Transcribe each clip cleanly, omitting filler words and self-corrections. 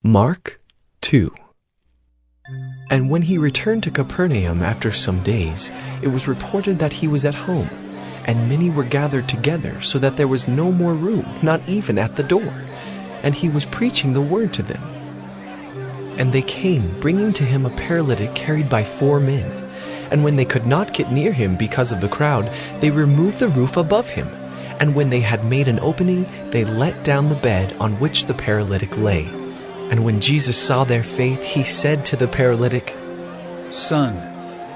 Mark 2. And when he returned to Capernaum after some days, it was reported that he was at home, and many were gathered together, so that there was no more room, not even at the door. And he was preaching the word to them. And they came, bringing to him a paralytic carried by 4 men. And when they could not get near him because of the crowd, they removed the roof above him. And when they had made an opening, they let down the bed on which the paralytic lay. And when Jesus saw their faith, he said to the paralytic, "Son,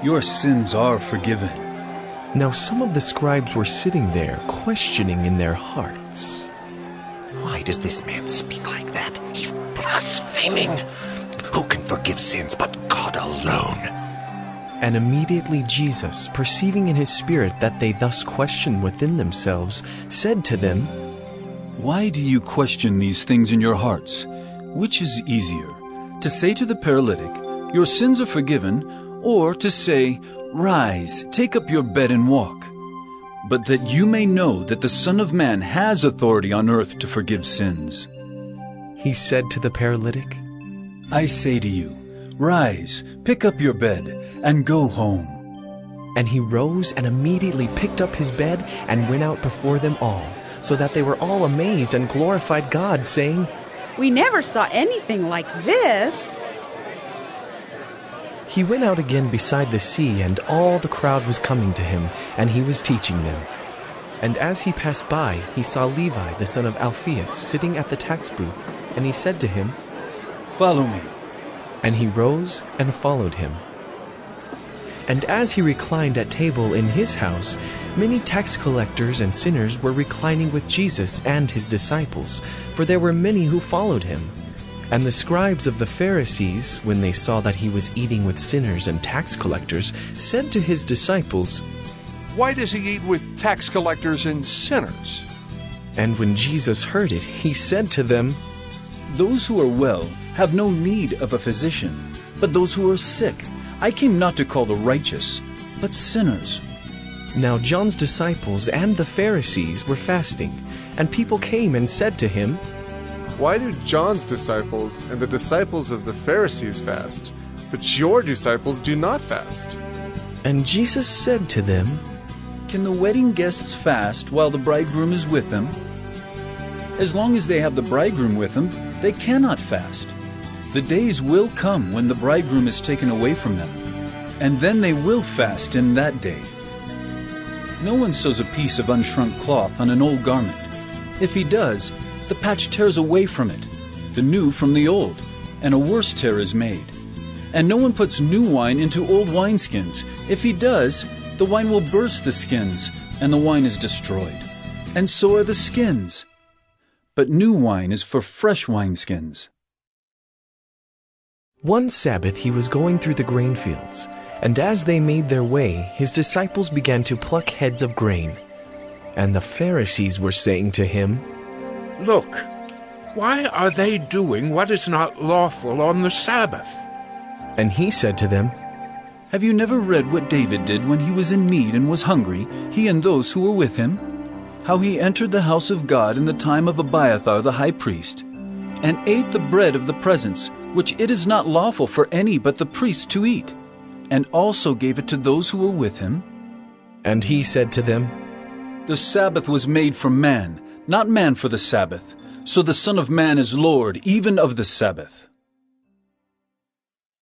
your sins are forgiven." Now some of the scribes were sitting there, questioning in their hearts, "Why does this man speak like that? He's blaspheming. Who can forgive sins but God alone?" And immediately Jesus, perceiving in his spirit that they thus questioned within themselves, said to them, "Why do you question these things in your hearts? Which is easier, to say to the paralytic, 'Your sins are forgiven,' or to say, 'Rise, take up your bed and walk'? But that you may know that the Son of Man has authority on earth to forgive sins." He said to the paralytic, "I say to you, rise, pick up your bed, and go home." And he rose and immediately picked up his bed and went out before them all, so that they were all amazed and glorified God, saying, "We never saw anything like this." He went out again beside the sea, and all the crowd was coming to him, and he was teaching them. And as he passed by, he saw Levi, the son of Alphaeus, sitting at the tax booth, and he said to him, "Follow me." And he rose and followed him. And as he reclined at table in his house, many tax collectors and sinners were reclining with Jesus and his disciples, for there were many who followed him. And the scribes of the Pharisees, when they saw that he was eating with sinners and tax collectors, said to his disciples, "Why does he eat with tax collectors and sinners?" And when Jesus heard it, he said to them, "Those who are well have no need of a physician, but those who are sick. I came not to call the righteous, but sinners." Now John's disciples and the Pharisees were fasting, and people came and said to him, "Why do John's disciples and the disciples of the Pharisees fast, but your disciples do not fast?" And Jesus said to them, "Can the wedding guests fast while the bridegroom is with them? As long as they have the bridegroom with them, they cannot fast. The days will come when the bridegroom is taken away from them, and then they will fast in that day. No one sews a piece of unshrunk cloth on an old garment. If he does, the patch tears away from it, the new from the old, and a worse tear is made. And no one puts new wine into old wineskins. If he does, the wine will burst the skins, and the wine is destroyed. And so are the skins. But new wine is for fresh wineskins." One Sabbath he was going through the grain fields, and as they made their way, his disciples began to pluck heads of grain. And the Pharisees were saying to him, "Look, why are they doing what is not lawful on the Sabbath?" And he said to them, Have you never read what David did when he was in need and was hungry, he and those who were with him? How he entered the house of God in the time of Abiathar the high priest, and ate the bread of the presence, which it is not lawful for any but the priest to eat, and also gave it to those who were with him? And he said to them, The Sabbath was made for man, not man for the Sabbath. So the Son of Man is Lord even of the Sabbath.